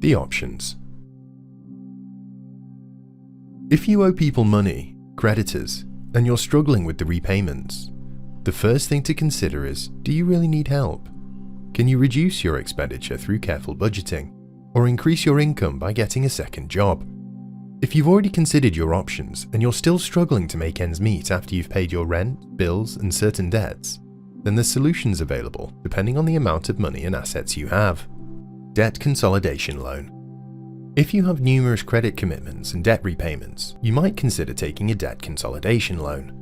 The options. If you owe people money, creditors, and you're struggling with the repayments, the first thing to consider is, do you really need help? Can you reduce your expenditure through careful budgeting, or increase your income by getting a second job? If you've already considered your options and you're still struggling to make ends meet after you've paid your rent, bills, and certain debts, then there's solutions available depending on the amount of money and assets you have. Debt consolidation loan. If you have numerous credit commitments and debt repayments, you might consider taking a debt consolidation loan.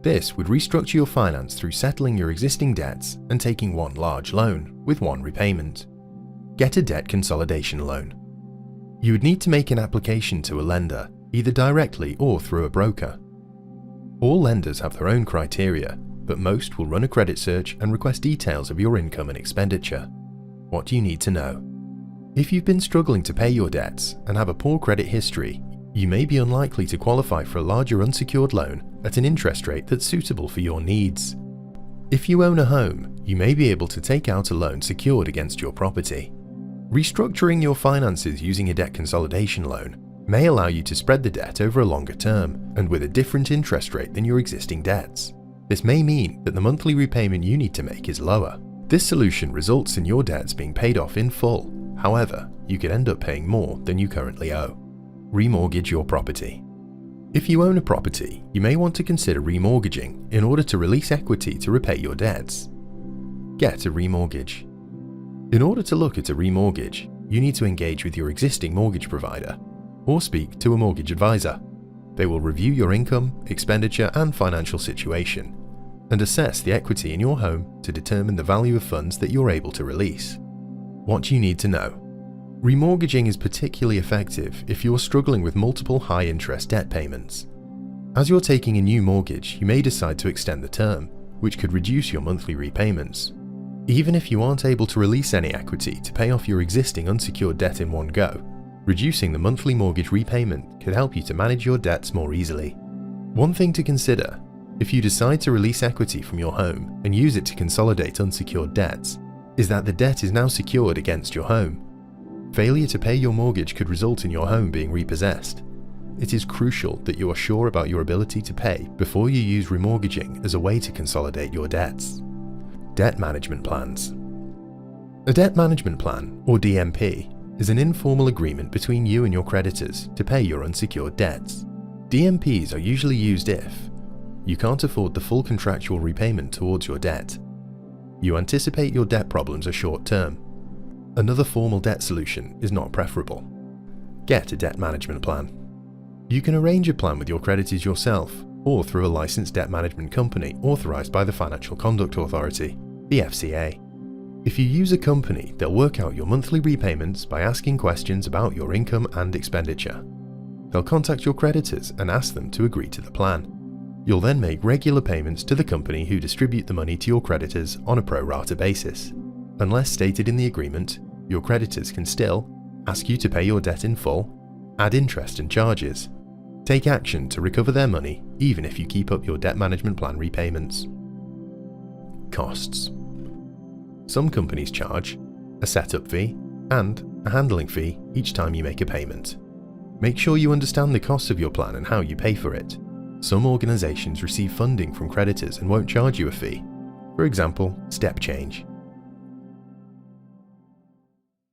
This would restructure your finance through settling your existing debts and taking one large loan with one repayment. Get a debt consolidation loan. You would need to make an application to a lender, either directly or through a broker. All lenders have their own criteria, but most will run a credit search and request details of your income and expenditure. What do you need to know? If you've been struggling to pay your debts and have a poor credit history, you may be unlikely to qualify for a larger unsecured loan at an interest rate that's suitable for your needs. If you own a home, you may be able to take out a loan secured against your property. Restructuring your finances using a debt consolidation loan may allow you to spread the debt over a longer term and with a different interest rate than your existing debts. This may mean that the monthly repayment you need to make is lower. This solution results in your debts being paid off in full. However, you could end up paying more than you currently owe. Remortgage your property. If you own a property, you may want to consider remortgaging in order to release equity to repay your debts. Get a remortgage. In order to look at a remortgage, you need to engage with your existing mortgage provider or speak to a mortgage advisor. They will review your income, expenditure, and financial situation and assess the equity in your home to determine the value of funds that you're able to release. What you need to know. Remortgaging is particularly effective if you're struggling with multiple high-interest debt payments. As you're taking a new mortgage, you may decide to extend the term, which could reduce your monthly repayments. Even if you aren't able to release any equity to pay off your existing unsecured debt in one go, reducing the monthly mortgage repayment could help you to manage your debts more easily. One thing to consider, if you decide to release equity from your home and use it to consolidate unsecured debts, is that the debt is now secured against your home. Failure to pay your mortgage could result in your home being repossessed. It is crucial that you are sure about your ability to pay before you use remortgaging as a way to consolidate your debts. Debt management plans. A debt management plan, or DMP, is an informal agreement between you and your creditors to pay your unsecured debts. DMPs are usually used if you can't afford the full contractual repayment towards your debt. You anticipate your debt problems are short-term. Another formal debt solution is not preferable. Get a debt management plan. You can arrange a plan with your creditors yourself or through a licensed debt management company authorized by the Financial Conduct Authority, the FCA. If you use a company, they'll work out your monthly repayments by asking questions about your income and expenditure. They'll contact your creditors and ask them to agree to the plan. You'll then make regular payments to the company who distribute the money to your creditors on a pro rata basis. Unless stated in the agreement, your creditors can still ask you to pay your debt in full, add interest and charges, take action to recover their money even if you keep up your debt management plan repayments. Costs. Some companies charge a setup fee and a handling fee each time you make a payment. Make sure you understand the costs of your plan and how you pay for it. Some organizations receive funding from creditors and won't charge you a fee. For example, step change.